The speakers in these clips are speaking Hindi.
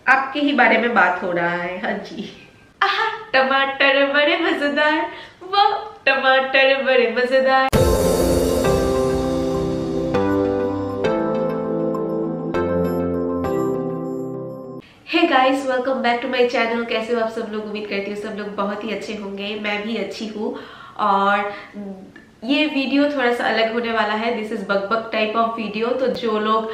आपके ही बारे में बात हो रहा है। हाँ जी। आहा, टमाटर बड़े मजेदार, वो टमाटर बड़े मजेदार। Hey guys, welcome back to my channel. कैसे हो आप सब लोग? उम्मीद करती हूँ सब लोग बहुत ही अच्छे होंगे। मैं भी अच्छी हूँ। और ये वीडियो थोड़ा सा अलग होने वाला है। दिस इज बकबक टाइप ऑफ वीडियो। तो जो लोग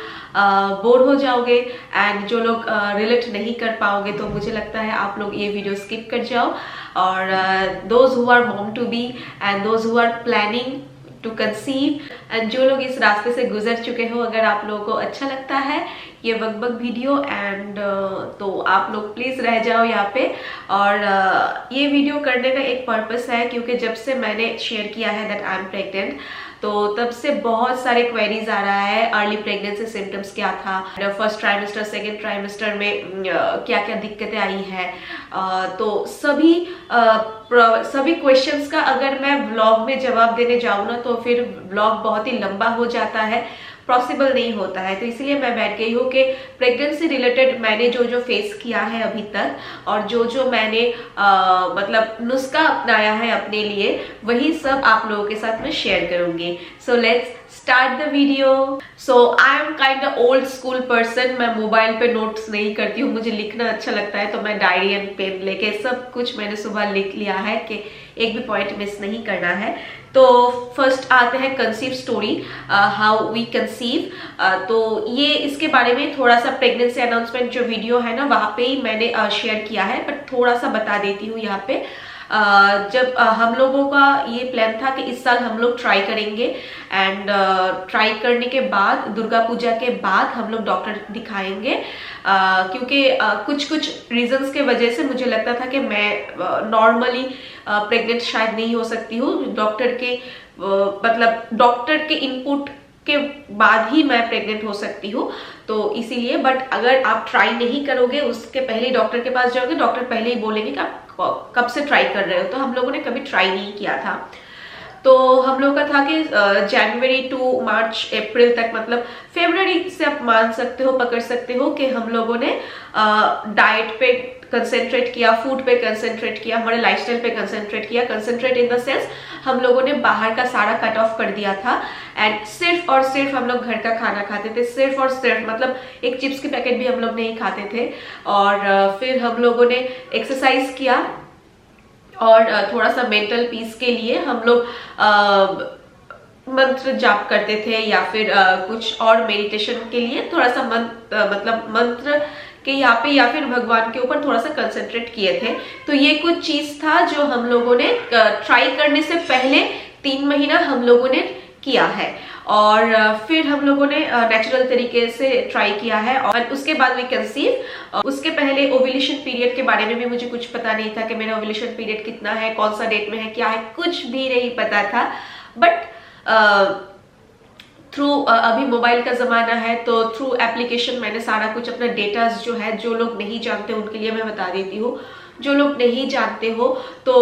बोर हो जाओगे एंड जो लोग रिलेट नहीं कर पाओगे, तो मुझे लगता है आप लोग ये वीडियो स्किप कर जाओ। और those who are mom to be and those who are planning to conceive and जो लोग इस रास्ते से गुजर चुके हो, अगर आप लोगों को अच्छा लगता है ये बकबक वीडियो एंड तो आप लोग प्लीज रह जाओ यहाँ पे। और ये वीडियो करने का एक पर्पस है, क्योंकि जब से मैंने शेयर किया है दैट आई एम प्रेग्नेंट, तो तब से बहुत सारे क्वेरीज आ रहा है। अर्ली प्रेगनेंसी सिम्टम्स क्या था, फर्स्ट ट्राइमेस्टर सेकेंड ट्राइमेस्टर में क्या क्या दिक्कतें आई है। तो सभी क्वेश्चंस का अगर मैं व्लॉग में जवाब देने जाऊँ ना, तो फिर व्लॉग बहुत ही लंबा हो जाता है, पॉसिबल नहीं होता है। तो इसलिए मैं बैठ गई हूँ कि प्रेगनेंसी रिलेटेड मैंने जो जो फेस किया है अभी तक, और जो जो मैंने मतलब नुस्खा अपनाया है अपने लिए, वही सब आप लोगों के साथ मैं शेयर करूंगी। So let's start the video. So I am kind of old school person. मैं मोबाइल पे नोट्स नहीं करती हूँ, मुझे लिखना अच्छा लगता है। तो मैं डायरी एंड पेन लेके सब कुछ मैंने सुबह लिख लिया है कि एक भी पॉइंट मिस नहीं करना है। तो फर्स्ट आते हैं conceive story, how we conceive. तो ये इसके बारे में थोड़ा सा प्रेगनेंसी अनाउंसमेंट जो वीडियो है ना, वहाँ पे ही मैंने शेयर किया है, बट थोड़ा सा बता देती हूँ यहाँ पे। जब हम लोगों का ये प्लान था कि इस साल हम लोग ट्राई करेंगे एंड ट्राई करने के बाद दुर्गा पूजा के बाद हम लोग डॉक्टर दिखाएंगे, क्योंकि कुछ कुछ रीजंस के वजह से मुझे लगता था कि मैं नॉर्मली प्रेग्नेंट शायद नहीं हो सकती हूँ। डॉक्टर के मतलब डॉक्टर के इनपुट के बाद ही मैं प्रेग्नेंट हो सकती हूँ, तो इसीलिए। बट अगर आप ट्राई नहीं करोगे, उसके पहले डॉक्टर के पास जाओगे, डॉक्टर पहले ही बोलेंगे कि आप कब से ट्राई कर रहे हो। तो हम लोगों ने कभी ट्राई नहीं किया था। तो हम लोग का था कि जनवरी टू मार्च अप्रैल तक, मतलब फरवरी से आप मान सकते हो, पकड़ सकते हो कि हम लोगों ने डाइट पे कंसेंट्रेट किया, फूड पे कंसेंट्रेट किया, हमारे लाइफस्टाइल पे कंसेंट्रेट किया। कंसेंट्रेट इन द सेंस हम लोगों ने बाहर का सारा कट ऑफ कर दिया था एंड सिर्फ और सिर्फ हम लोग घर का खाना खाते थे। सिर्फ और सिर्फ मतलब एक चिप्स की पैकेट भी हम लोग नहीं खाते थे। और फिर हम लोगों ने एक्सरसाइज किया और थोड़ा सा मेंटल पीस के लिए हम लोग मंत्र जाप करते थे, या फिर कुछ और मेडिटेशन के लिए थोड़ा सा मतलब मंत्र के यहाँ पे या फिर भगवान के ऊपर थोड़ा सा कंसंट्रेट किए थे। तो ये कुछ चीज था जो हम लोगों ने ट्राई करने से पहले 3 महीना हम लोगों ने किया है। और फिर हम लोगों ने नेचुरल तरीके से ट्राई किया है, और उसके बाद वी कंसीव। उसके पहले ओव्यूलेशन पीरियड के बारे में भी मुझे कुछ पता नहीं था कि मेरा ओव्यूलेशन पीरियड कितना है, कौन सा डेट में है, क्या है, कुछ भी नहीं पता था। बट थ्रू अभी मोबाइल का ज़माना है, तो थ्रू एप्लीकेशन मैंने सारा कुछ अपना डेटास जो है, जो लोग नहीं जानते उनके लिए मैं बता देती हूँ। जो लोग नहीं जानते हो, तो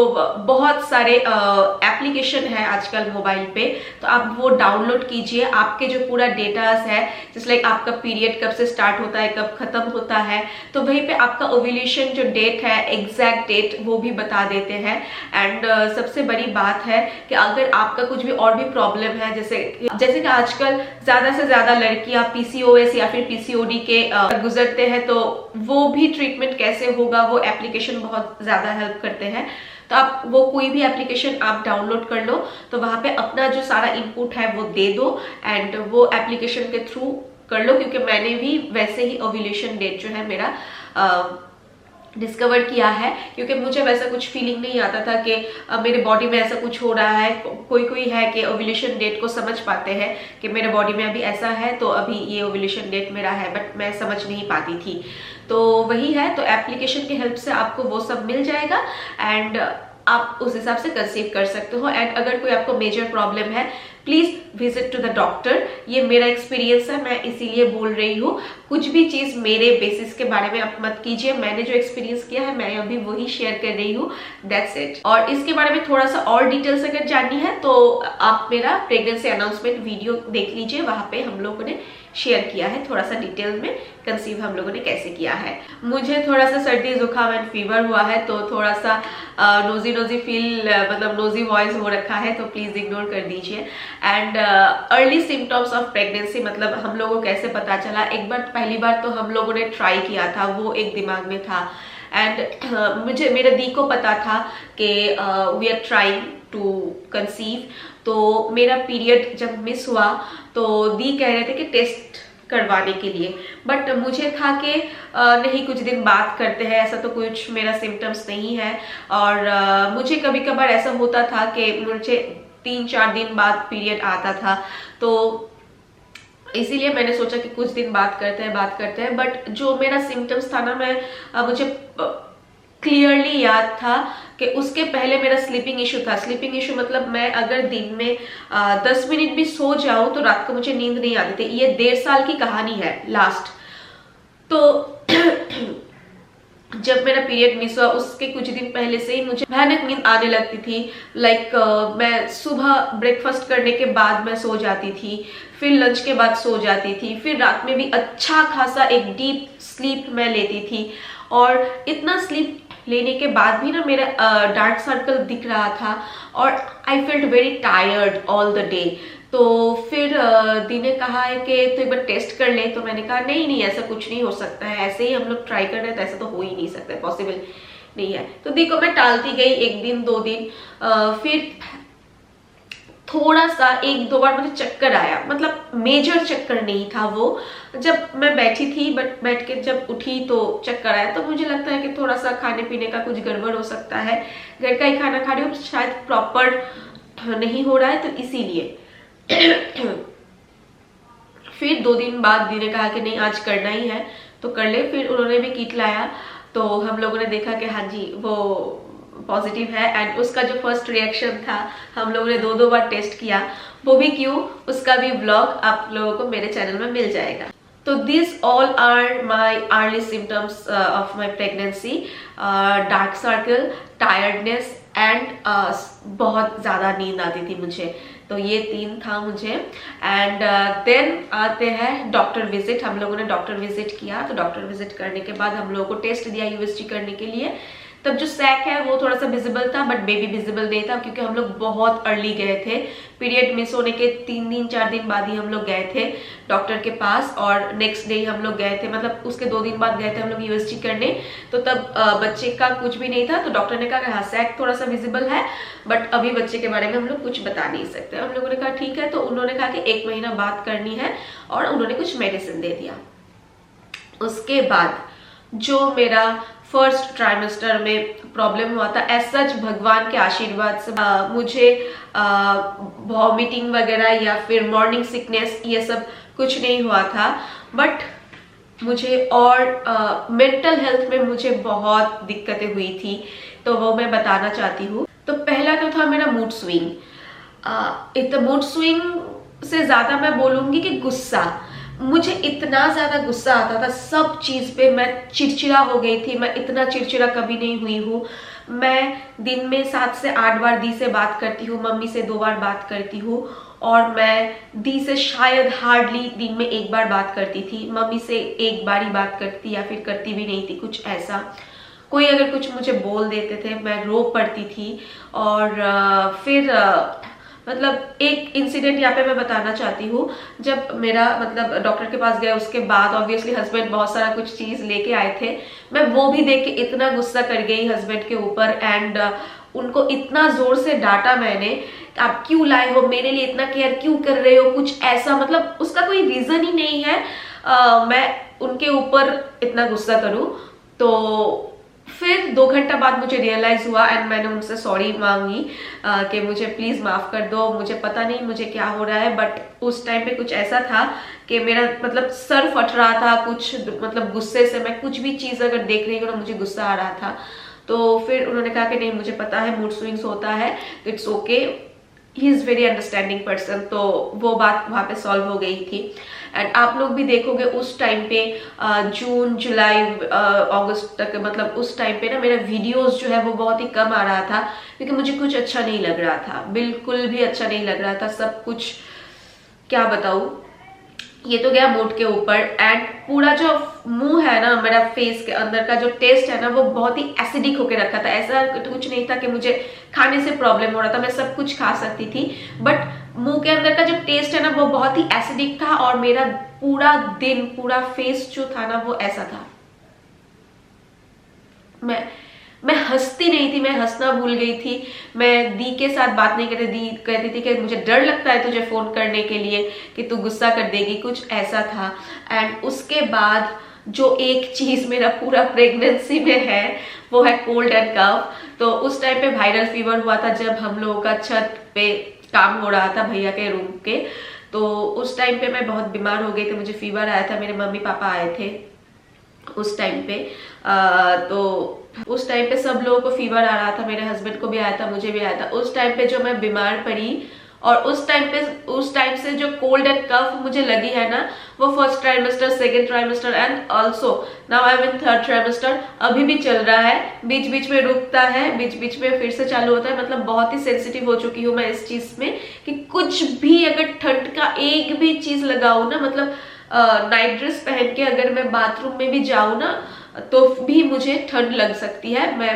बहुत सारे एप्लीकेशन है आजकल मोबाइल पे, तो आप वो डाउनलोड कीजिए। आपके जो पूरा डेटास है, जैसे लाइक आपका पीरियड कब से स्टार्ट होता है, कब खत्म होता है, तो वहीं पे आपका ओव्यूलेशन जो डेट है, एग्जैक्ट डेट, वो भी बता देते हैं। एंड सबसे बड़ी बात है कि अगर आपका कुछ भी और भी प्रॉब्लम है, जैसे कि आजकल ज्यादा से ज्यादा लड़कियां पीसीओएस या फिर पीसीओडी के गुजरते हैं, तो वो भी ट्रीटमेंट कैसे होगा, वो एप्लीकेशन बहुत ज्यादा हेल्प करते हैं। तो आप वो कोई भी एप्लीकेशन आप डाउनलोड कर लो, तो वहां पे अपना जो सारा इनपुट है वो दे दो एंड वो एप्लीकेशन के थ्रू कर लो। क्योंकि मैंने भी वैसे ही ओव्यूलेशन डेट जो है मेरा डिस्कवर किया है, क्योंकि मुझे वैसा कुछ फीलिंग नहीं आता था कि मेरे बॉडी में ऐसा कुछ हो रहा है। कोई है कि ओव्यूलेशन डेट को समझ पाते हैं कि मेरे बॉडी में अभी ऐसा है, तो अभी ये ओव्यूलेशन डेट मेरा है, बट मैं समझ नहीं पाती थी। तो वही है, तो एप्लीकेशन की हेल्प से आपको वो सब मिल जाएगा एंड आप उस हिसाब से कंसीव कर सकते हो। एंड अगर कोई आपको मेजर प्रॉब्लम है, please visit to the doctor. ये मेरा एक्सपीरियंस है, मैं इसीलिए बोल रही हूँ। कुछ भी चीज मेरे बेसिस के बारे में आप मत कीजिए। मैंने जो एक्सपीरियंस किया है मैं अभी वही शेयर कर रही हूँ, दैट्स इट। और इसके बारे में थोड़ा सा और डिटेल्स अगर जाननी है, तो आप मेरा प्रेगनेंसी अनाउंसमेंट वीडियो देख लीजिए, वहां पे हम लोगों ने शेयर किया है थोड़ा सा डिटेल में, कंसीव हम लोगों ने कैसे किया है। मुझे थोड़ा सा सर्दी जुकाम एंड फीवर हुआ है, तो थोड़ा सा नोजी फील, मतलब नोजी वॉइस हो रखा है, तो प्लीज इग्नोर कर दीजिए। And early symptoms of pregnancy, मतलब हम लोगों को कैसे पता चला, एक बार पहली बार तो हम लोगों ने ट्राई किया था, वो एक दिमाग में था। एंड मुझे मेरे दी को पता था कि we are trying to conceive, तो मेरा पीरियड जब मिस हुआ तो दी कह रहे थे कि टेस्ट करवाने के लिए, बट मुझे था कि नहीं कुछ दिन बात करते हैं, ऐसा तो कुछ मेरा सिम्टम्स नहीं है। और मुझे कभी कभार ऐसा होता था कि मुझे 3-4 दिन बाद पीरियड आता था, तो इसीलिए मैंने सोचा कि कुछ दिन बात करते हैं। बट जो मेरा सिम्टम्स था ना, मुझे क्लियरली याद था कि उसके पहले मेरा स्लीपिंग इशू था। स्लीपिंग इशू मतलब मैं अगर दिन में 10 मिनट भी सो जाऊं तो रात को मुझे नींद नहीं आती थी। ये 1.5 साल की कहानी है लास्ट। तो जब मेरा पीरियड मिस हुआ उसके कुछ दिन पहले से ही मुझे भयानक नींद आने लगती थी। लाइक मैं सुबह ब्रेकफास्ट करने के बाद मैं सो जाती थी, फिर लंच के बाद सो जाती थी, फिर रात में भी अच्छा खासा एक डीप स्लीप मैं लेती थी। और इतना स्लीप लेने के बाद भी ना मेरा डार्क सर्कल दिख रहा था और I felt very tired all the day. तो फिर दी ने कहा है कि तो एक बार टेस्ट कर ले, तो मैंने कहा नहीं ऐसा कुछ नहीं हो सकता है, ऐसे ही हम लोग ट्राई कर रहे हैं तो ऐसा तो हो ही नहीं सकता है, पॉसिबल नहीं है। तो दी को मैं टालती गई 1 दिन 2 दिन, फिर थोड़ा सा 1-2 बार मुझे चक्कर आया, मतलब मेजर चक्कर नहीं था वो, जब मैं बैठी थी बट बैठ के जब उठी तो चक्कर आया। तो मुझे लगता है कि थोड़ा सा खाने पीने का कुछ गड़बड़ हो सकता है, घर का ही खाना खा रही हूँ, शायद प्रॉपर नहीं हो रहा है, तो इसीलिए। फिर 2 दिन बाद दी ने कहा कि नहीं आज करना ही है तो कर ले। फिर उन्होंने भी किट लाया, तो हम लोगों ने देखा कि हाँ जी वो पॉजिटिव है। एंड उसका जो फर्स्ट रिएक्शन था, हम लोगों ने 2 बार टेस्ट किया, वो भी क्यों, उसका भी व्लॉग आप लोगों को मेरे चैनल में मिल जाएगा। तो this all are my early symptoms of my pregnancy, dark circle, tiredness and बहुत ज़्यादा नींद आती थी मुझे। तो ये 3 था मुझे। एंड देन आते हैं डॉक्टर विजिट। हम लोगों ने डॉक्टर विजिट किया, तो डॉक्टर विजिट करने के बाद हम लोगों को टेस्ट दिया यूएसजी करने के लिए। तब जो सैक है वो थोड़ा सा विजिबल था, बट बेबी विजिबल नहीं था, क्योंकि हम लोग बहुत अर्ली गए थे। पीरियड मिस होने के 3 दिन 4 दिन बाद ही हम लोग गए थे डॉक्टर के पास, और नेक्स्ट डे हम लोग गए थे, मतलब उसके 2 दिन बाद गए थे हम लोग यूएसजी करने। तो तब बच्चे का कुछ भी नहीं था, तो डॉक्टर ने कहा हाँ सैक थोड़ा सा विजिबल है, बट अभी बच्चे के बारे में हम लोग कुछ बता नहीं सकते। हम लोगों ने कहा ठीक है। तो उन्होंने कहा कि 1 महीना बात करनी है, और उन्होंने कुछ मेडिसिन दे दिया। उसके बाद जो मेरा फर्स्ट ट्राइमेस्टर में प्रॉब्लम हुआ था, एज सच भगवान के आशीर्वाद से मुझे वॉमिटिंग वगैरह या फिर मॉर्निंग सिकनेस ये सब कुछ नहीं हुआ था, बट मुझे और मेंटल हेल्थ में मुझे बहुत दिक्कतें हुई थी, तो वो मैं बताना चाहती हूँ। तो पहला तो था मेरा मूड स्विंग। मूड स्विंग से ज्यादा मैं बोलूंगी कि गुस्सा। मुझे इतना ज्यादा गुस्सा आता था सब चीज पे, मैं चिड़चिड़ा हो गई थी। मैं इतना चिड़चिड़ा कभी नहीं हुई हूँ। मैं दिन में 7 से 8 बार दी से बात करती हूँ, मम्मी से 2 बार बात करती हूँ, और मैं दी से शायद हार्डली दिन में 1 बार बात करती थी। मम्मी से 1 बार ही बात करती या फिर करती भी नहीं थी, कुछ ऐसा। कोई अगर कुछ मुझे बोल देते थे मैं रो पड़ती थी। और फिर मतलब एक इंसिडेंट यहाँ पे मैं बताना चाहती हूँ। जब मेरा मतलब डॉक्टर के पास गया, उसके बाद ऑब्वियसली हस्बैंड बहुत सारा कुछ चीज लेके आए थे, मैं वो भी देख के इतना गुस्सा कर गई हस्बैंड के ऊपर। एंड उनको इतना जोर से डांटा मैंने, आप क्यों लाए हो, मेरे लिए इतना केयर क्यों कर रहे हो, कुछ ऐसा, मतलब उसका कोई रीजन ही नहीं है मैं उनके ऊपर इतना गुस्सा करूं। तो फिर 2 घंटा बाद मुझे रियलाइज हुआ, एंड मैंने उनसे सॉरी मांगी कि मुझे प्लीज माफ कर दो, मुझे पता नहीं मुझे क्या हो रहा है। बट उस टाइम पे कुछ ऐसा था कि मेरा मतलब सर फट रहा था, कुछ मतलब गुस्से से मैं कुछ भी चीज अगर देख रही हूँ ना मुझे गुस्सा आ रहा था। तो फिर उन्होंने कहा कि नहीं मुझे पता है मूड स्विंग्स होता है, it's okay, he is very understanding person. तो वो बात वहां पे सॉल्व हो गई थी। एंड आप लोग भी देखोगे उस टाइम पे जून जुलाई अगस्त तक, मतलब उस टाइम पे ना मेरा वीडियोस जो है वो बहुत ही कम आ रहा था, क्योंकि मुझे कुछ अच्छा नहीं लग रहा था, बिल्कुल भी अच्छा नहीं लग रहा था। सब कुछ क्या बताऊं, ये तो गया मूड के ऊपर। एंड पूरा जो मुंह है ना, मेरा फेस के अंदर का जो टेस्ट है ना, वो बहुत ही एसिडिक होके रखा था। ऐसा कुछ नहीं था कि मुझे खाने से प्रॉब्लम हो रहा था, मैं सब कुछ खा सकती थी, बट मुंह के अंदर का जो टेस्ट है ना, वो बहुत ही एसिडिक था। और मेरा पूरा दिन, पूरा फेस जो था ना, वो ऐसा था। मैं हंसती नहीं थी, मैं हंसना भूल गई थी। मैं दी के साथ बात नहीं करती, दी कहती थी कि मुझे डर लगता है तुझे फोन करने के लिए कि तू गुस्सा कर देगी, कुछ ऐसा था। एंड उसके बाद जो एक चीज मेरा पूरा प्रेगनेंसी में है, वो है कोल्ड एंड कफ। तो उस टाइम पे वायरल फीवर हुआ था, जब हम लोगों का छत पे काम हो रहा था भैया के रूम के। तो उस टाइम पे मैं बहुत बीमार हो गई थी, मुझे फीवर आया था, मेरे मम्मी पापा आए थे उस टाइम पे। तो उस टाइम पे सब लोगों को फीवर आ रहा था, मेरे हस्बैंड को भी आया था, मुझे भी आया था। उस टाइम पे जो मैं बीमार पड़ी, और उस टाइम से जो कोल्ड एंड कफ मुझे लगी है ना, वो first trimester, second trimester and also now I am in third trimester, अभी भी चल रहा है। बीच बीच में रुकता है, बीच बीच में फिर से चालू होता है। मतलब बहुत ही सेंसिटिव हो चुकी हूँ मैं इस चीज में कि कुछ भी अगर ठंड का एक भी चीज लगाऊ ना, मतलब नाइट ड्रेस पहन के अगर मैं बाथरूम में भी जाऊँ ना, तो भी मुझे ठंड लग सकती है। मैं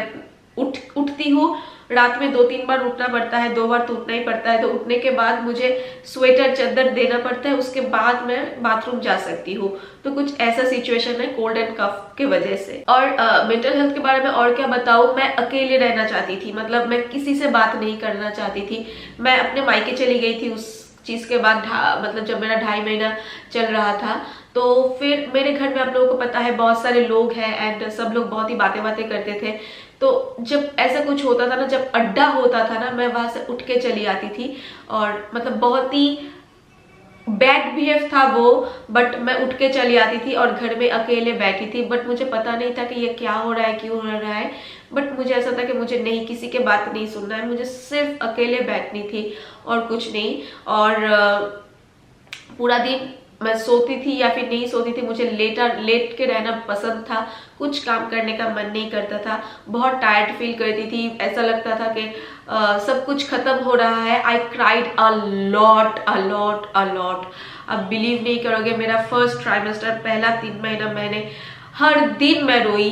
उठती हूँ, रात में 2-3 बार उठना पड़ता है, 2 बार तो उठना ही पड़ता है। तो उठने के बाद मुझे स्वेटर चादर देना पड़ता है, उसके बाद मैं बाथरूम जा सकती हूँ। तो कुछ ऐसा सिचुएशन है कोल्ड एंड कफ के वजह से। और मेंटल हेल्थ के बारे में और क्या बताऊँ, मैं अकेले रहना चाहती थी, मतलब मैं किसी से बात नहीं करना चाहती थी। मैं अपने मायके चली गई थी उस चीज के बाद, मतलब जब मेरा 2.5 महीना चल रहा था। तो फिर मेरे घर में आप लोगों को पता है बहुत सारे लोग हैं, एंड सब लोग बहुत ही बातें करते थे। तो जब ऐसा कुछ होता था ना, जब अड्डा होता था ना, मैं वहां से उठ के चली आती थी। और मतलब बहुत ही बैड बिहेव था वो, बट मैं उठ के चली आती थी और घर में अकेले बैठी थी। बट मुझे पता नहीं था कि ये क्या हो रहा है, क्यों हो रहा है। बट मुझे ऐसा था कि मुझे नहीं, किसी के बात नहीं सुनना है, मुझे सिर्फ अकेले बैठनी थी और कुछ नहीं। और पूरा दिन मैं सोती थी या फिर नहीं सोती थी, मुझे लेट के रहना पसंद था, कुछ काम करने का मन नहीं करता था, बहुत टायर्ड फील करती थी। ऐसा लगता था कि सब कुछ खत्म हो रहा है। I cried a lot a lot a lot. अब बिलीव नहीं करोगे, मेरा फर्स्ट ट्राइमेस्टर, पहला 3 महीना मैंने हर दिन मैं रोई।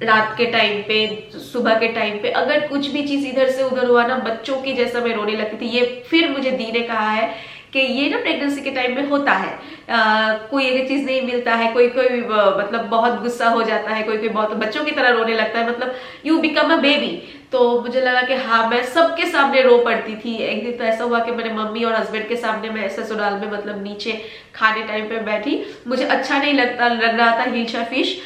रात के टाइम पे, सुबह के टाइम पे, अगर कुछ भी चीज इधर से उधर हुआ ना, बच्चों की जैसा मैं रोने लगती थी। ये फिर मुझे दी ने कहा है कि ये ना प्रेगनेंसी के टाइम में होता है, कोई एक चीज नहीं मिलता है, कोई मतलब बहुत गुस्सा हो जाता है, कोई बहुत बच्चों की तरह रोने लगता है, मतलब यू बिकम अ बेबी। तो मुझे लगा कि हाँ, मैं सबके सामने रो पड़ती थी। एक दिन तो ऐसा हुआ कि मेरे मम्मी और हस्बैंड के सामने मैं ससुराल में, मतलब नीचे खाने टाइम पे बैठी, मुझे अच्छा नहीं लग रहा था हिल्शा फिश,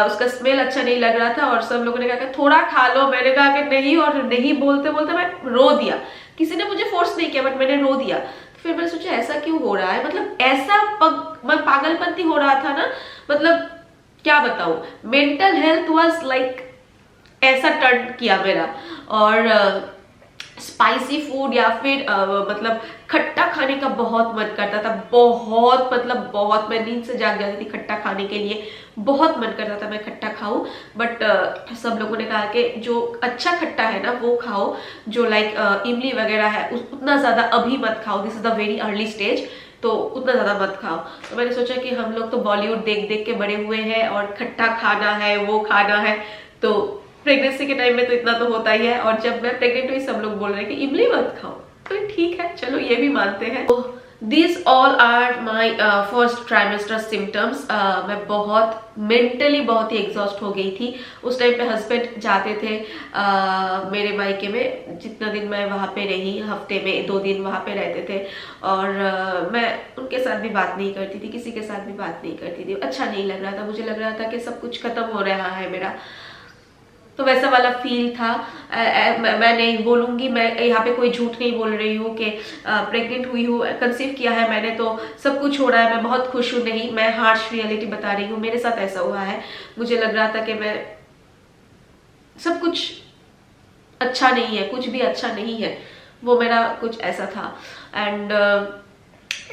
उसका स्मेल अच्छा नहीं लग रहा था। और सब लोगों ने कहा कि थोड़ा खा लो, मैंने कहा कि नहीं, और नहीं बोलते बोलते मैं रो दिया। किसी ने मुझे फोर्स नहीं किया, बट मैंने रो दिया। फिर मैंने सोचा ऐसा क्यों हो रहा है, मतलब ऐसा पागलपंती हो रहा था ना, मतलब क्या बताऊं। मेंटल हेल्थ वाज लाइक ऐसा टर्न किया मेरा। और स्पाइसी फूड या फिर मतलब खट्टा खाने का बहुत मन करता था, बहुत, मतलब बहुत। मैं नींद से जाग जाती थी खट्टा खाने के लिए, बहुत मन करता था मैं खट्टा खाऊं। बट सब लोगों ने कहा कि जो अच्छा खट्टा है ना वो खाओ, जो लाइक इमली वगैरह है, उतना ज्यादा अभी मत खाओ, this is the very early stage, तो उतना ज्यादा मत खाओ। तो मैंने सोचा कि हम लोग तो बॉलीवुड देख देख के बड़े हुए हैं, और खट्टा खाना है, वो खाना है, तो प्रेगनेंसी के टाइम में तो इतना तो होता ही है। और जब मैं प्रेग्नेंट हुई, सब लोग बोल रहे हैं कि इमली मत खाओ, तो ठीक है, चलो ये भी मानते हैं। तो this all are my first trimester symptoms. मैं बहुत मेंटली बहुत ही एग्जॉस्ट हो गई थी। उस टाइम पे हस्बैंड जाते थे मेरे मायके में, जितना दिन मैं वहाँ पे रही, हफ्ते में 2 दिन वहाँ पे रहते थे। और मैं उनके साथ भी बात नहीं करती थी, किसी के साथ भी बात नहीं करती थी। अच्छा नहीं लग रहा था, मुझे लग रहा था कि सब कुछ खत्म हो रहा है मेरा, तो वैसा वाला फील था। मैं नहीं बोलूंगी, मैं यहाँ पे कोई झूठ नहीं बोल रही हूँ कि प्रेग्नेंट हुई हूँ, कंसीव किया है मैंने, तो सब कुछ हो रहा है, मैं बहुत खुश हूँ। नहीं, मैं हार्श रियलिटी बता रही हूँ, मेरे साथ ऐसा हुआ है। मुझे लग रहा था कि मैं सब कुछ अच्छा नहीं है, कुछ भी अच्छा नहीं है, वो मेरा कुछ ऐसा था। एंड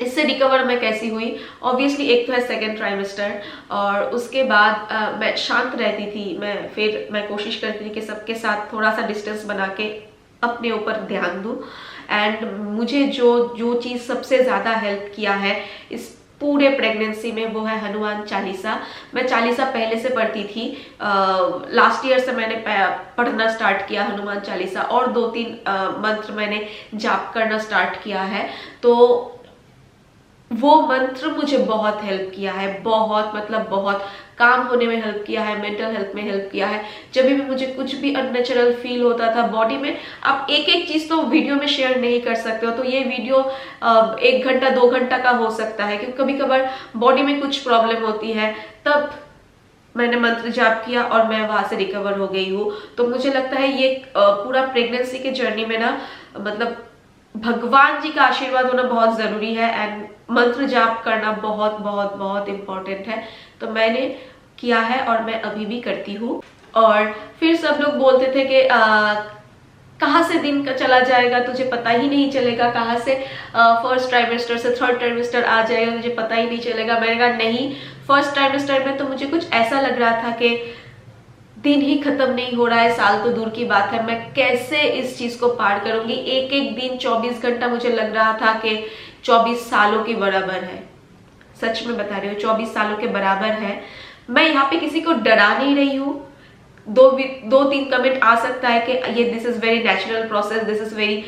इससे रिकवर मैं कैसी हुई, ऑब्वियसली एक तो है सेकेंड ट्राइमेस्टर, और उसके बाद मैं शांत रहती थी। मैं कोशिश करती थी कि सबके साथ थोड़ा सा डिस्टेंस बना के अपने ऊपर ध्यान दूं। एंड मुझे जो चीज़ सबसे ज़्यादा हेल्प किया है इस पूरे प्रेगनेंसी में, वो है हनुमान चालीसा। मैं चालीसा पहले से पढ़ती थी, लास्ट ईयर से मैंने पढ़ना स्टार्ट किया हनुमान चालीसा, और 2-3 मंत्र मैंने जाप करना स्टार्ट किया है। तो वो मंत्र मुझे बहुत हेल्प किया है, बहुत मतलब बहुत काम होने में हेल्प किया है, मेंटल हेल्थ में हेल्प किया है। जब भी मुझे कुछ भी अननेचुरल फील होता था बॉडी में, आप एक एक चीज तो वीडियो में शेयर नहीं कर सकते हो, तो ये वीडियो 1 घंटा 2 घंटा का हो सकता है, क्योंकि कभी कभार बॉडी में कुछ प्रॉब्लम होती है, तब मैंने मंत्र जाप किया और मैं वहां से रिकवर हो गई हूँ। तो मुझे लगता है ये पूरा प्रेगनेंसी के जर्नी में ना, मतलब भगवान जी का आशीर्वाद होना बहुत जरूरी है, एंड मंत्र जाप करना बहुत बहुत बहुत इंपॉर्टेंट है। तो मैंने किया है और मैं अभी भी करती हूँ। और फिर सब लोग बोलते थे कि कहाँ से दिन का चला जाएगा, तुझे पता ही नहीं चलेगा, कहाँ से फर्स्ट ट्राइमेस्टर से थर्ड ट्राइमेस्टर आ जाएगा, तुझे पता ही नहीं चलेगा। मैंने कहा नहीं, फर्स्ट ट्राइमेस्टर में तो मुझे कुछ ऐसा लग रहा था कि दिन ही खत्म नहीं हो रहा है, साल तो दूर की बात है, मैं कैसे इस चीज को पार करूंगी। एक एक दिन 24 घंटा मुझे लग रहा था कि 24 सालों के बराबर है। सच में बता रही हूँ, 24 सालों के बराबर है। मैं यहाँ पे किसी को डरा नहीं रही हूँ। 2-3 कमेंट आ सकता है कि ये this is very natural process, this is very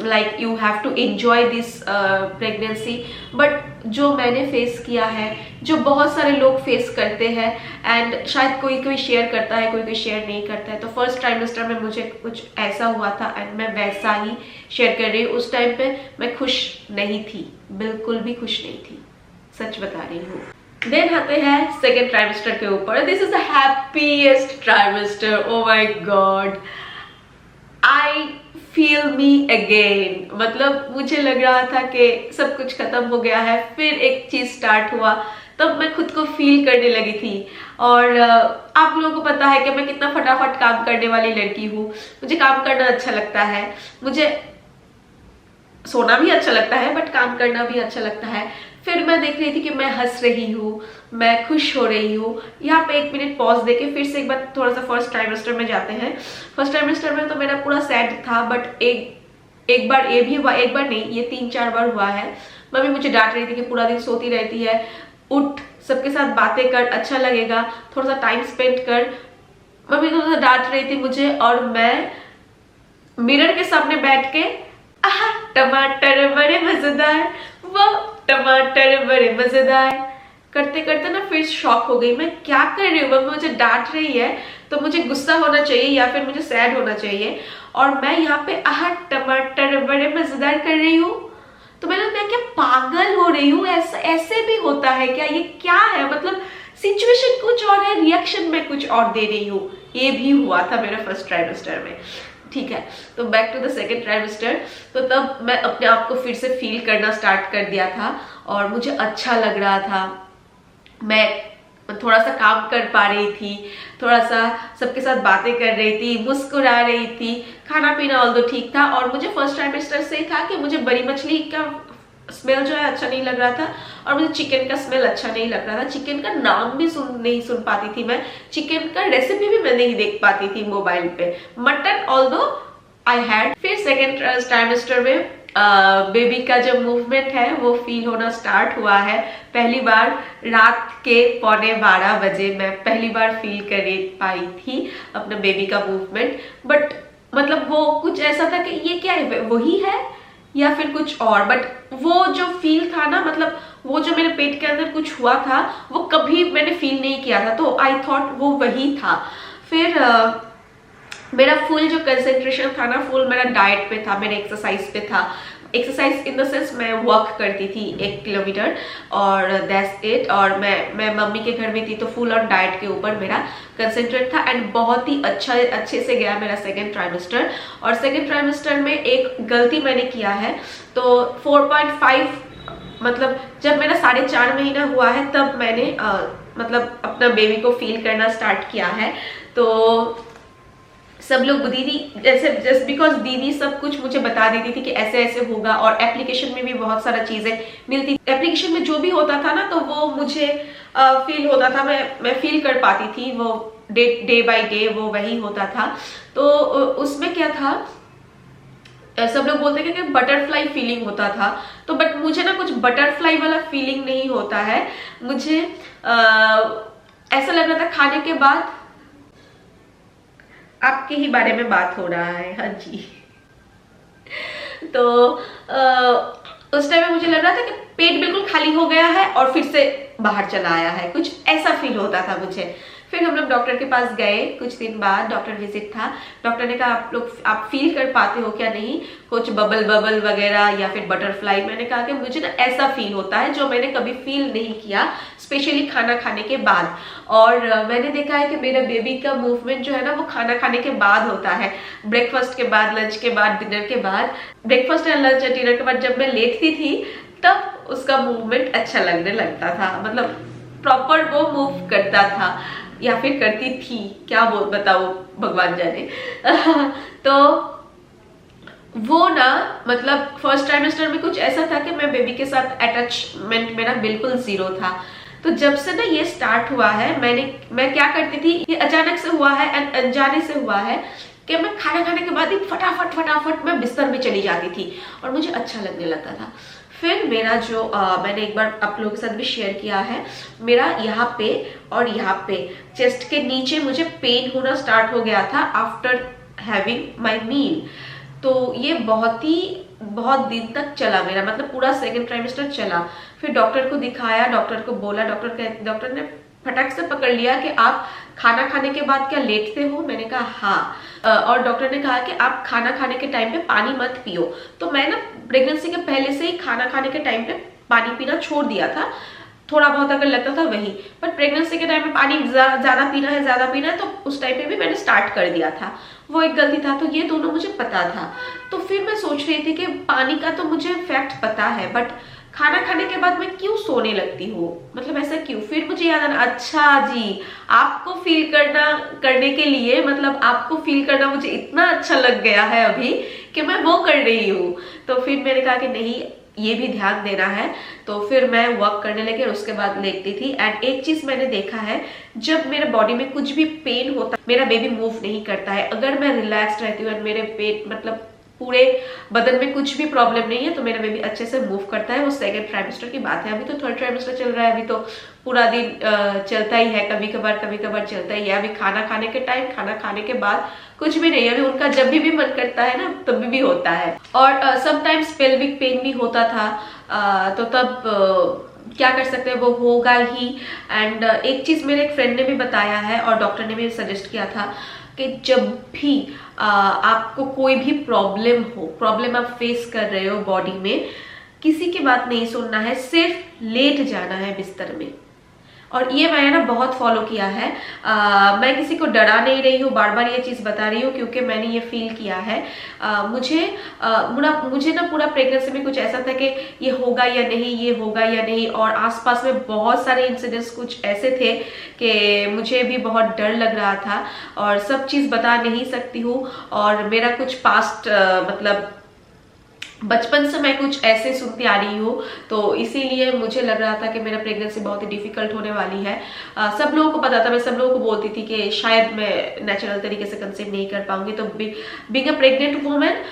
like you have to enjoy this pregnancy, but जो मैंने फेस किया है, जो बहुत सारे लोग फेस करते हैं, एंड शायद कोई कोई शेयर करता है, कोई कोई शेयर नहीं करता है। तो फर्स्ट ट्राइमेस्टर में मुझे कुछ ऐसा हुआ था एंड मैं वैसा ही शेयर कर रही हूँ। उस टाइम पे मैं खुश नहीं थी, बिल्कुल भी खुश नहीं थी, सच बता रही हूँ। देन आते हैं सेकेंड ट्राइमेस्टर के ऊपर। This is the happiest trimester, oh my God, I feel me again. मतलब मुझे लग रहा था कि सब कुछ खत्म हो गया है, फिर एक चीज स्टार्ट हुआ, तब मैं खुद को फील करने लगी थी। और आप लोगों को पता है कि मैं कितना फटाफट काम करने वाली लड़की हूँ। मुझे काम करना अच्छा लगता है, मुझे सोना भी अच्छा लगता है, बट काम करना भी अच्छा लगता है। फिर मैं देख रही थी कि मैं हंस रही हूँ, मैं खुश हो रही हूँ। यहाँ पे 1 मिनट पॉज देके फिर से एक बार थोड़ा सा फर्स्ट ट्राइमेस्टर में जाते हैं। फर्स्ट ट्राइमेस्टर में तो मेरा पूरा सैड था, बट एक बार ये भी हुआ, एक बार नहीं, ये 3-4 बार हुआ है। मम्मी मुझे डांट रही थी कि पूरा दिन सोती रहती है, उठ, सबके साथ बातें कर, अच्छा लगेगा, थोड़ा सा टाइम स्पेंड कर। मम्मी थोड़ा सा डांट रही थी मुझे, और मैं मिरर के सामने बैठ के आहा टमाटर बड़े मजेदार, वो टमाटर बड़े मजेदार करते करते ना फिर शॉक हो गई, मैं क्या कर रही हूँ। मम्मी मुझे डांट रही है तो मुझे गुस्सा होना चाहिए या फिर मुझे सैड होना चाहिए, और मैं यहाँ पे आहा टमाटर बड़े मजेदार कर रही हूँ। तो मैं क्या पागल हो रही हूँ? ऐसे भी होता है क्या? ये क्या है? मतलब सिचुएशन कुछ और है, रिएक्शन में कुछ और दे रही हूँ। ये भी हुआ था मेरे फर्स्ट ट्राइमेस्टर में। ठीक है, तो back to the second trimester. तो तब मैं अपने आप को फिर से फील करना स्टार्ट कर दिया था और मुझे अच्छा लग रहा था। मैं थोड़ा सा काम कर पा रही थी, थोड़ा सा सबके साथ बातें कर रही थी, मुस्कुरा रही थी, खाना पीना ऑल दो ठीक था। और मुझे फर्स्ट ट्राइमेस्टर से ही था कि मुझे बड़ी मछली का स्मेल जो है अच्छा नहीं लग रहा था, और मुझे चिकन का स्मेल अच्छा नहीं लग रहा था। चिकन का नाम भी नहीं सुन पाती थी मैं, चिकन का रेसिपी भी मैं नहीं देख पाती थी मोबाइल पे। Mutton although I had. फिर सेकेंड ट्राइमेस्टर में बेबी का जो मूवमेंट है वो फील होना स्टार्ट हुआ है। पहली बार रात के 11:15 बजे मैं पहली बार फील कर पाई थी अपने बेबी का मूवमेंट। बट मतलब वो कुछ ऐसा था कि ये क्या है, वही है या फिर कुछ और। बट वो जो फील था ना, मतलब वो जो मेरे पेट के अंदर कुछ हुआ था वो कभी मैंने फील नहीं किया था, तो आई थॉट वो वही था। फिर मेरा फुल जो कंसेंट्रेशन था ना, फुल मेरा डाइट पे था, मेरे एक्सरसाइज पे था। एक्सरसाइज इन द सेंस मैं वॉक करती थी 1 किलोमीटर और दैट्स इट। और मैं मम्मी के घर में थी तो फुल ऑन डाइट के ऊपर मेरा कंसेंट्रेट था, एंड बहुत ही अच्छे से गया मेरा सेकेंड ट्राइमेस्टर। और सेकेंड ट्राइमेस्टर में एक गलती मैंने किया है, तो 4.5 मतलब जब मेरा 4.5 महीना हुआ है तब मैंने मतलब अपना बेबी को फील करना स्टार्ट किया है। तो सब लोग दीदी जैसे जस्ट बिकॉज दीदी सब कुछ मुझे बता देती थी कि ऐसे ऐसे होगा, और एप्लीकेशन में भी बहुत सारा चीजें मिलती। एप्लीकेशन में जो भी होता था ना तो वो मुझे फील होता था, मैं फील कर पाती थी, वो डे बाय डे वो वही होता था। तो उसमें क्या था, सब लोग बोलते हैं कि बटरफ्लाई फीलिंग होता था, तो बट मुझे ना कुछ बटरफ्लाई वाला फीलिंग नहीं होता है। मुझे ऐसा लग रहा था खाने के बाद आपके ही बारे में बात हो रहा है। हाँ जी। तो उस टाइम में मुझे लग रहा था कि पेट बिल्कुल खाली हो गया है और फिर से बाहर चला आया है, कुछ ऐसा फील होता था मुझे। फिर हम लोग डॉक्टर के पास गए, कुछ दिन बाद डॉक्टर विजिट था। डॉक्टर ने कहा आप फील कर पाते हो क्या नहीं कुछ बबल बबल वगैरह या फिर बटरफ्लाई। मैंने कहा कि मुझे ना ऐसा फील होता है जो मैंने कभी फील नहीं किया, स्पेशली खाना खाने के बाद। और मैंने देखा है कि मेरा बेबी का मूवमेंट जो है ना वो खाना खाने के बाद होता है, ब्रेकफास्ट के बाद, लंच के बाद, डिनर के बाद। ब्रेकफास्ट या लंच या डिनर के बाद जब मैं लेटती थी तब उसका मूवमेंट अच्छा लगने लगता था, मतलब प्रॉपर वो मूव करता था या फिर करती थी, क्या बताओ भगवान जाने। तो वो ना मतलब फर्स्ट ट्राइमेस्टर में कुछ ऐसा था कि मैं बेबी के साथ अटैचमेंट मेरा बिल्कुल जीरो था। तो जब से ना ये स्टार्ट हुआ है, मैं क्या करती थी, ये अचानक से हुआ है एंड अनजाने से हुआ है कि मैं खाना खाने के बाद ही फटाफट मैं बिस्तर में चली जाती थी और मुझे अच्छा लगने लगता था। फिर मेरा जो मैंने एक बार आप लोगों के साथ भी शेयर किया है, मेरा यहाँ पे और यहाँ पे चेस्ट के नीचे मुझे पेन होना स्टार्ट हो गया था आफ्टर हैविंग माय मील। तो ये बहुत दिन तक चला मेरा, मतलब पूरा सेकेंड ट्राइमेस्टर चला। फिर डॉक्टर को दिखाया, डॉक्टर को बोला, डॉक्टर ने फटाक से पकड़ लिया कि आप खाना खाने के बाद क्या लेटते हो। मैंने कहा हाँ, और डॉक्टर ने कहा कि आप खाना खाने के टाइम पे पानी मत पियो। तो मैं ना प्रेगनेंसी के पहले से ही खाना खाने के टाइम पे पानी पीना छोड़ दिया था, थोड़ा बहुत अगर लगता था वही, पर प्रेगनेंसी के टाइम में पानी ज्यादा पीना है तो उस टाइम पे भी मैंने स्टार्ट कर दिया था, वो एक गलती था। तो ये दोनों मुझे पता था। तो फिर मैं सोच रही थी कि पानी का तो मुझे फैक्ट पता है, बट खाना खाने के बाद मैं क्यों सोने लगती हूँ, मतलब ऐसा क्यों। फिर मुझे याद आना, अच्छा जी, आपको फील करने के लिए, मतलब आपको फील करना मुझे इतना अच्छा लग गया है अभी कि मैं वो कर रही हूँ। तो फिर मैंने कहा कि नहीं, ये भी ध्यान देना है। तो फिर मैं वॉक करने लगी और उसके बाद लेटती थी। एंड एक चीज मैंने देखा है, जब मेरे बॉडी में कुछ भी पेन होता है, मेरा बेबी मूव नहीं करता है। अगर मैं रिलैक्स्ड रहती हूँ, मेरे पेट मतलब पूरे बदन में कुछ भी प्रॉब्लम नहीं है, तो मेरा बेबी अच्छे से मूव करता है। वो सेकेंड ट्राइमेस्टर की बात है, अभी तो थर्ड ट्राइमेस्टर चल रहा है, अभी तो पूरा दिन चलता ही है, कभी कभार चलता ही है। अभी खाना खाने के टाइम, खाना खाने के बाद कुछ भी नहीं, अभी उनका जब भी मन करता है ना तब भी होता है। और समटाइम्स पेल्विक पेन भी होता था, तो तब क्या कर सकते हैं, वो होगा ही। एंड एक चीज मेरे एक फ्रेंड ने भी बताया है और डॉक्टर ने भी सजेस्ट किया था कि जब भी आपको कोई भी प्रॉब्लम आप फेस कर रहे हो बॉडी में, किसी की बात नहीं सुनना है, सिर्फ लेट जाना है बिस्तर में। और ये मैंने ना बहुत फॉलो किया है। मैं किसी को डरा नहीं रही हूँ, बार बार ये चीज़ बता रही हूँ क्योंकि मैंने ये फील किया है। मुझे ना पूरा प्रेगनेंसी में कुछ ऐसा था कि ये होगा या नहीं, ये होगा या नहीं। और आसपास में बहुत सारे इंसिडेंट्स कुछ ऐसे थे कि मुझे भी बहुत डर लग रहा था और सब चीज़ बता नहीं सकती हूँ। और मेरा कुछ पास्ट मतलब बचपन से मैं कुछ ऐसे सुनती आ रही हूँ, तो इसीलिए मुझे लग रहा था कि मेरा प्रेगनेंसी बहुत ही डिफिकल्ट होने वाली है। सब लोगों को पता था, मैं सब लोगों को बोलती थी कि शायद मैं नेचुरल तरीके से कंसीव नहीं कर पाऊंगी। तो बीइंग अ प्रेग्नेंट वुमेन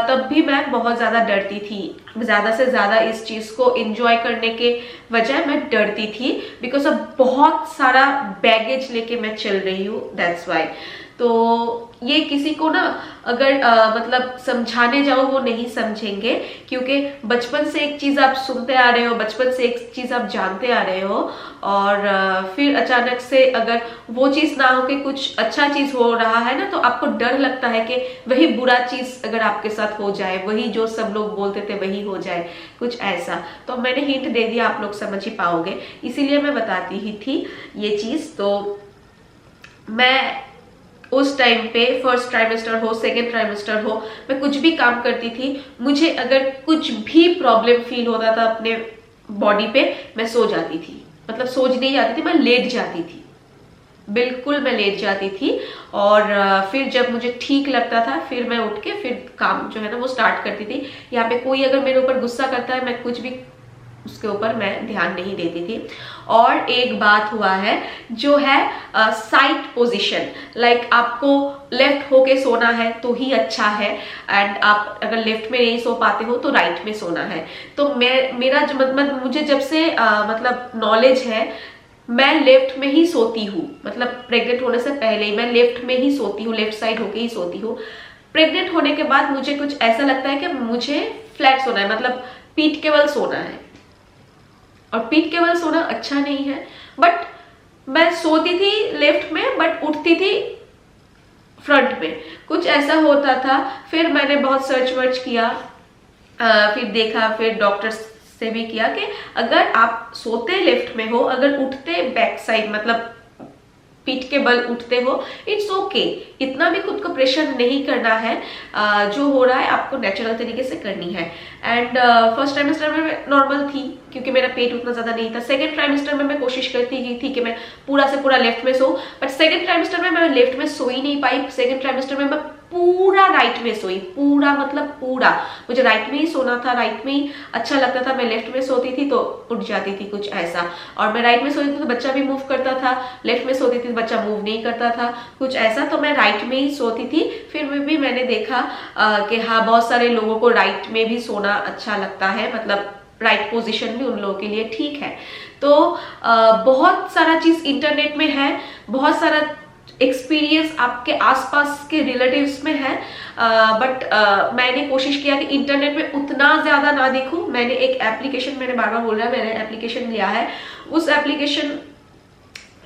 तब भी मैं बहुत ज़्यादा डरती थी, ज़्यादा से ज़्यादा इस चीज़ को एंजॉय करने के बजाय मैं डरती थी, बिकॉज अब बहुत सारा बैगेज लेके मैं चल रही हूँ, दैट्स वाई। तो ये किसी को ना अगर मतलब समझाने जाओ वो नहीं समझेंगे, क्योंकि बचपन से एक चीज आप सुनते आ रहे हो, बचपन से एक चीज आप जानते आ रहे हो, और फिर अचानक से अगर वो चीज ना हो कि कुछ अच्छा चीज हो रहा है ना, तो आपको डर लगता है कि वही बुरा चीज अगर आपके साथ हो जाए, वही जो सब लोग बोलते थे वही हो जाए, कुछ ऐसा। तो मैंने हिंट दे दिया, आप लोग समझ ही पाओगे, इसीलिए मैं बताती ही थी ये चीज। तो मैं उस टाइम पे फर्स्ट ट्राइमेस्टर हो, सेकेंड ट्राइमेस्टर हो, मैं कुछ भी काम करती थी, मुझे अगर कुछ भी प्रॉब्लम फील होता था अपने बॉडी पे, मैं सो जाती थी। मतलब सो नहीं जाती थी, मैं लेट जाती थी, बिल्कुल मैं लेट जाती थी। और फिर जब मुझे ठीक लगता था फिर मैं उठ के फिर काम जो है ना वो स्टार्ट करती थी। यहाँ पे कोई अगर मेरे ऊपर गुस्सा करता है, मैं कुछ भी उसके ऊपर मैं ध्यान नहीं देती थी। और एक बात हुआ है जो है साइड पोजीशन, लाइक आपको लेफ्ट होके सोना है तो ही अच्छा है, एंड आप अगर लेफ्ट में नहीं सो पाते हो तो राइट में सोना है। तो मेरा जो मतलब मुझे जब से मतलब नॉलेज है, मैं लेफ्ट में ही सोती हूँ, मतलब प्रेग्नेंट होने से पहले ही मैं लेफ्ट में ही सोती हूँ, लेफ्ट साइड होके ही सोती हूँ। प्रेग्नेंट होने के बाद मुझे कुछ ऐसा लगता है कि मुझे फ्लैट सोना है, मतलब पीठ के बल सोना है, और पीठ के बल सोना अच्छा नहीं है। बट मैं सोती थी लेफ्ट में बट उठती थी फ्रंट में, कुछ ऐसा होता था। फिर मैंने बहुत सर्च वर्च किया, फिर देखा, फिर डॉक्टर से भी किया कि अगर आप सोते लेफ्ट में हो, अगर उठते बैक साइड मतलब पीठ के बल उठते हो, इट्स ओके, इतना भी खुद को प्रेशर नहीं करना है, जो हो रहा है आपको नेचुरल तरीके से करनी है। एंड फर्स्ट ट्राइमेस्टर में मैं नॉर्मल थी क्योंकि मेरा पेट उतना ज्यादा नहीं था। सेकंड ट्राइमेस्टर में मैं कोशिश करती थी कि मैं पूरा से पूरा लेफ्ट में सो, बट सेकंड ट्राइमेस्टर में मैं लेफ्ट में सो ही नहीं पाई। सेकंड ट्राइमेस्टर में मैं पूरा राइट में सोई, पूरा मतलब पूरा, मुझे राइट में ही सोना था, राइट में ही अच्छा लगता था। मैं लेफ्ट में सोती थी तो उठ जाती थी, कुछ ऐसा, और मैं राइट में सोती थी तो बच्चा भी मूव करता था, लेफ्ट में सोती थी तो बच्चा मूव नहीं करता था, कुछ ऐसा। तो मैं राइट में ही सोती थी। फिर भी मैंने देखा कि हाँ, बहुत सारे लोगों को राइट में भी सोना अच्छा लगता है, मतलब राइट पोजीशन भी उन लोगों के लिए ठीक है। तो बहुत सारा चीज इंटरनेट में है, बहुत सारा एक्सपीरियंस आपके आसपास के रिलेटिव्स में है, बट मैंने कोशिश किया कि इंटरनेट में उतना ज्यादा ना देखूं। मैंने एक एप्लीकेशन, मैंने बार बार बोल रहा है, मैंने एप्लीकेशन लिया है, उस एप्लीकेशन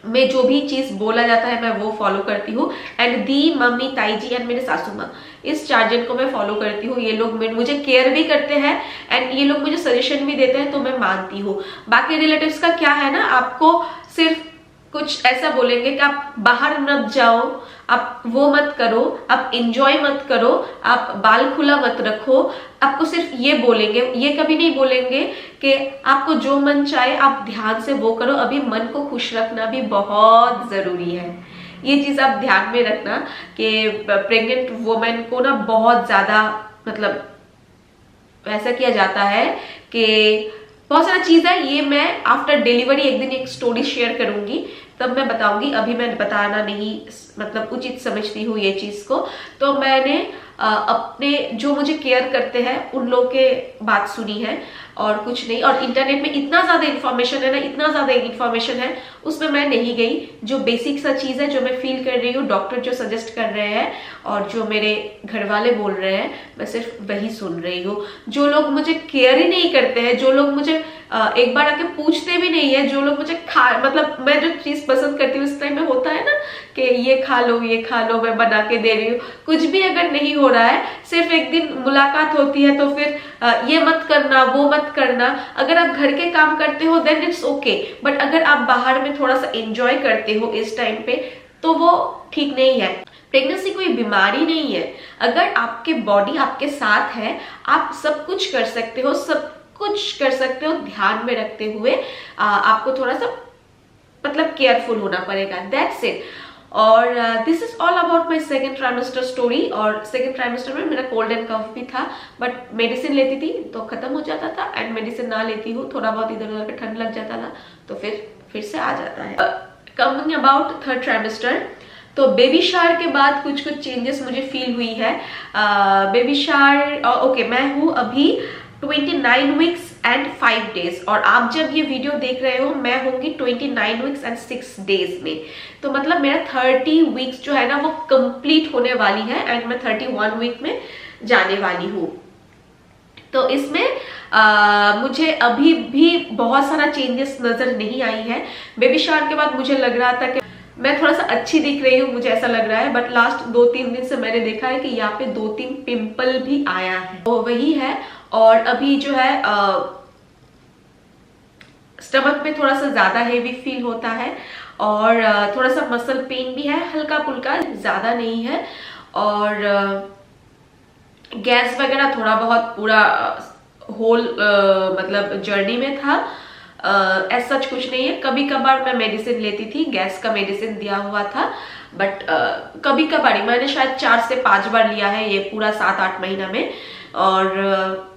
में जो भी चीज बोला जाता है मैं वो फॉलो करती हूँ। एंड दी मम्मी ताई जी एंड मेरे सासू माँ, इस 4 जन को मैं फॉलो करती हूँ। ये लोग मुझे केयर भी करते हैं एंड ये लोग मुझे सजेशन भी देते हैं, तो मैं मानती हूँ। बाकी रिलेटिव्स का क्या है ना, आपको सिर्फ कुछ ऐसा बोलेंगे कि आप बाहर मत जाओ, आप वो मत करो, आप एंजॉय मत करो, आप बाल खुला मत रखो, आपको सिर्फ ये बोलेंगे। ये कभी नहीं बोलेंगे कि आपको जो मन चाहे आप ध्यान से वो करो। अभी मन को खुश रखना भी बहुत जरूरी है, ये चीज आप ध्यान में रखना कि प्रेग्नेंट वुमेन को ना बहुत ज्यादा मतलब ऐसा किया जाता है कि बहुत सारा चीज है। ये मैं आफ्टर डिलीवरी एक दिन एक स्टोरी शेयर करूंगी, तब मैं बताऊंगी, अभी मैं बताना नहीं मतलब उचित समझती हूँ ये चीज को। तो मैंने अपने जो मुझे केयर करते हैं उन लोग के बात सुनी है और कुछ नहीं। और इंटरनेट में इतना ज्यादा इन्फॉर्मेशन है ना, इतना ज्यादा इन्फॉर्मेशन है, उसमें मैं नहीं गई। जो बेसिक सा चीज है, जो मैं फील कर रही हूँ, डॉक्टर जो सजेस्ट कर रहे हैं और जो मेरे घर वाले बोल रहे हैं, मैं सिर्फ वही सुन रही हूँ। जो लोग मुझे केयर ही नहीं करते हैं, जो लोग मुझे एक बार आके पूछते भी नहीं है, जो लोग मुझे मतलब मैं जो चीज पसंद करती हूँ उस टाइम में होता है ना कि ये खा लो, ये खा लो, मैं बना के दे रही हूँ, कुछ भी अगर नहीं हो रहा है, सिर्फ एक दिन मुलाकात होती है तो फिर ये मत करना, वो मत करना। अगर आप घर के काम करते हो देन इट्स ओके, बट अगर आप बाहर में थोड़ा सा एंजॉय करते हो इस टाइम पे तो वो ठीक नहीं है। प्रेगनेंसी कोई बीमारी नहीं है, अगर आपके बॉडी आपके साथ है, आप सब कुछ कर सकते हो, सब कुछ कर सकते हो, ध्यान में रखते हुए आपको थोड़ा सा मतलब केयरफुल होना पड़ेगा, दैट्स इट। और this is all about my second trimester story. और सेकेंड ट्राइमेस्टर में मेरा कोल्ड एंड कफ भी था, बट मेडिसिन लेती थी तो खत्म हो जाता था, एंड मेडिसिन ना लेती हूँ, थोड़ा बहुत इधर उधर ठंड लग जाता था तो फिर से आ जाता है। कमिंग अबाउट थर्ड ट्राइमेस्टर, तो बेबी शावर के बाद कुछ चेंजेस मुझे फील हुई है। बेबी शावर ओके, मैं हूँ अभी 29 वीक्स एंड 5 डेज, और आप जब ये वीडियो देख रहे हो मैं होंगी 29 वीक्स एंड 6 डेज में। तो मतलब मेरा 30 वीक्स जो है ना वो कंप्लीट होने वाली है, एंड मैं 31 वीक में जाने वाली हूँ। तो इसमें मुझे अभी भी बहुत सारा चेंजेस नजर नहीं आई है। बेबी शावर के बाद मुझे लग रहा था कि मैं थोड़ा सा अच्छी दिख रही हूँ, मुझे ऐसा लग रहा है, बट लास्ट 2-3 दिन से मैंने देखा है कि यहाँ पे 2-3 पिंपल भी आया है, तो वही है। और अभी जो है स्टमक में थोड़ा सा ज्यादा हेवी फील होता है, और थोड़ा सा मसल पेन भी है, हल्का फुल्का, ज्यादा नहीं है। और गैस वगैरह थोड़ा बहुत पूरा होल मतलब जर्नी में था, ऐसा सच कुछ नहीं है। कभी कभार मैं मेडिसिन लेती थी, गैस का मेडिसिन दिया हुआ था, बट कभी कभार ही, मैंने शायद 4 से 5 बार लिया है ये पूरा 7-8 महीना में। और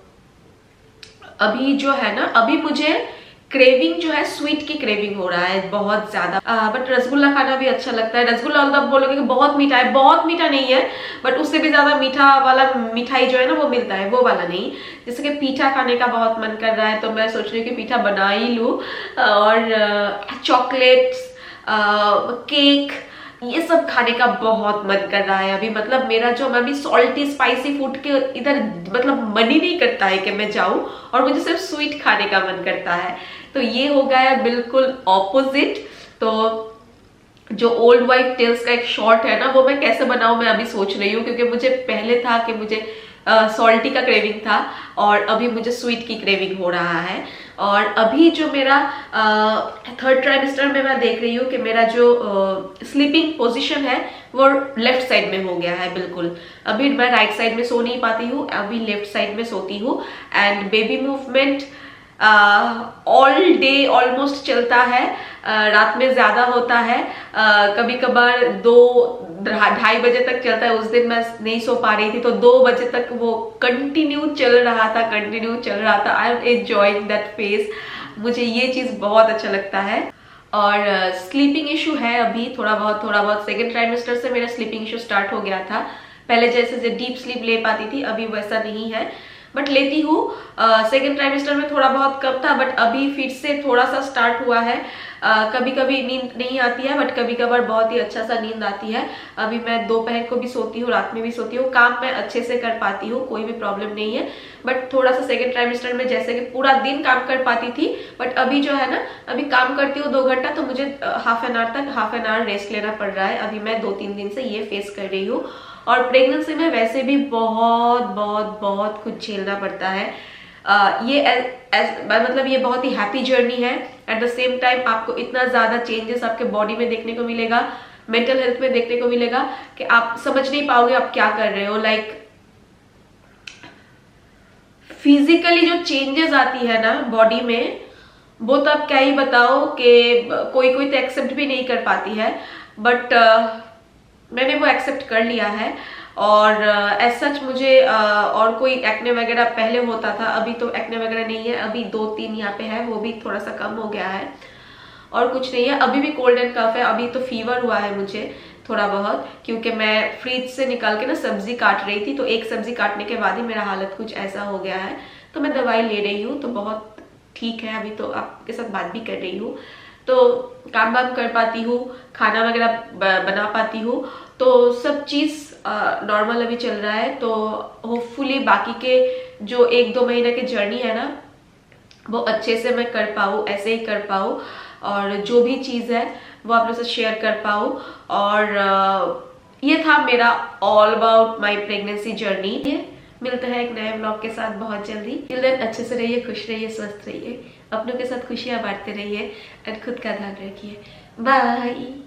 अभी जो है ना, अभी मुझे क्रेविंग जो है स्वीट की क्रेविंग हो रहा है बहुत ज्यादा। बट रसगुल्ला खाना भी अच्छा लगता है। रसगुल्ला आप बोलोगे कि बहुत मीठा है, बहुत मीठा नहीं है, बट उससे भी ज्यादा मीठा वाला मिठाई जो है ना वो मिलता है, वो वाला नहीं। जैसे कि पीठा खाने का बहुत मन कर रहा है, तो मैं सोच रही हूँ कि पीठा बना ही लूँ। और चॉकलेट्स, केक, ये सब खाने का बहुत मन कर रहा है अभी। मतलब मेरा जो, मैं भी सॉल्टी स्पाइसी फूड के इधर मतलब मन ही नहीं करता है कि मैं जाऊं, और मुझे सिर्फ स्वीट खाने का मन करता है। तो ये हो गया है बिल्कुल ऑपोजिट। तो जो ओल्ड वाइफ टेल्स का एक शॉर्ट है ना, वो मैं कैसे बनाऊं मैं अभी सोच रही हूँ, क्योंकि मुझे पहले था कि मुझे सॉल्टी का क्रेविंग था, और अभी मुझे स्वीट की क्रेविंग हो रहा है। और अभी जो मेरा थर्ड ट्राइमेस्टर में मैं देख रही हूँ कि मेरा जो स्लीपिंग पोजीशन है वो लेफ्ट साइड में हो गया है बिल्कुल। अभी मैं राइट साइड में सो नहीं पाती हूँ, अभी लेफ्ट साइड में सोती हूँ। And baby movement all day almost चलता है, रात में ज्यादा होता है, कभी कभार 2-2:30 बजे तक चलता है। उस दिन मैं नहीं सो पा रही थी तो 2 बजे तक वो कंटिन्यू चल रहा था। I am enjoying that phase, मुझे ये चीज बहुत अच्छा लगता है। और स्लीपिंग इशू है अभी थोड़ा बहुत। सेकेंड ट्राइमेस्टर से मेरा स्लीपिंग इशू स्टार्ट हो गया था। पहले जैसे डीप स्लीप ले पाती थी, अभी वैसा नहीं है, बट लेती हूँ। सेकेंड ट्राइमेस्टर में थोड़ा बहुत कम था, बट अभी फिर से थोड़ा सा स्टार्ट हुआ है। कभी कभी नींद नहीं आती है, बट कभी कभार बहुत ही अच्छा सा नींद आती है। अभी मैं दोपहर को भी सोती हूँ, रात में भी सोती हूँ, काम मैं अच्छे से कर पाती हूँ, कोई भी प्रॉब्लम नहीं है। बट थोड़ा सा सेकेंड ट्राइमेस्टर में जैसे कि पूरा दिन काम कर पाती थी, बट अभी जो है ना, अभी काम करती हूँ 2 घंटा, तो मुझे हाफ एन आवर रेस्ट लेना पड़ रहा है। अभी मैं 2-3 दिन से ये फेस कर रही हूँ। और प्रेगनेंसी में वैसे भी बहुत कुछ झेलना पड़ता है। मतलब ये बहुत ही हैप्पी जर्नी है। एट द सेम टाइम आपको इतना ज्यादा चेंजेस आपके बॉडी में देखने को मिलेगा, मेंटल हेल्थ में देखने को मिलेगा कि आप समझ नहीं पाओगे आप क्या कर रहे हो। लाइक फिजिकली जो चेंजेस आती है ना बॉडी में, वो तो आप क्या ही बताओ कि कोई तो एक्सेप्ट भी नहीं कर पाती है। बट मैंने वो एक्सेप्ट कर लिया है। और एज सच मुझे और कोई एक्ने वगैरह पहले होता था, अभी तो एक्ने वगैरह नहीं है। अभी 2-3 यहाँ पे है, वो भी थोड़ा सा कम हो गया है, और कुछ नहीं है। अभी भी कोल्ड एंड कफ है। अभी तो फीवर हुआ है मुझे थोड़ा बहुत, क्योंकि मैं फ्रिज से निकाल के ना सब्जी काट रही थी, तो एक सब्जी काटने के बाद ही मेरा हालत कुछ ऐसा हो गया है। तो मैं दवाई ले रही हूँ, तो बहुत ठीक है। अभी तो आपके साथ बात भी कर रही हूँ, तो काम वाम कर पाती हूँ, खाना वगैरह बना पाती हूँ, तो सब चीज नॉर्मल अभी चल रहा है। तो होपफुली बाकी के जो 1-2 महीने की जर्नी है ना, वो अच्छे से मैं कर पाऊँ, ऐसे ही कर पाऊँ, और जो भी चीज़ है वो आप लोग से शेयर कर पाऊँ। और ये था मेरा all about my pregnancy journey. मिलते हैं एक नए ब्लॉग के साथ बहुत जल्दी। टिल देन अच्छे से रहिए, खुश रहिए, स्वस्थ रहिए, अपनों के साथ खुशियाँ बांटते रहिए, और खुद का ध्यान रखिए। बाय।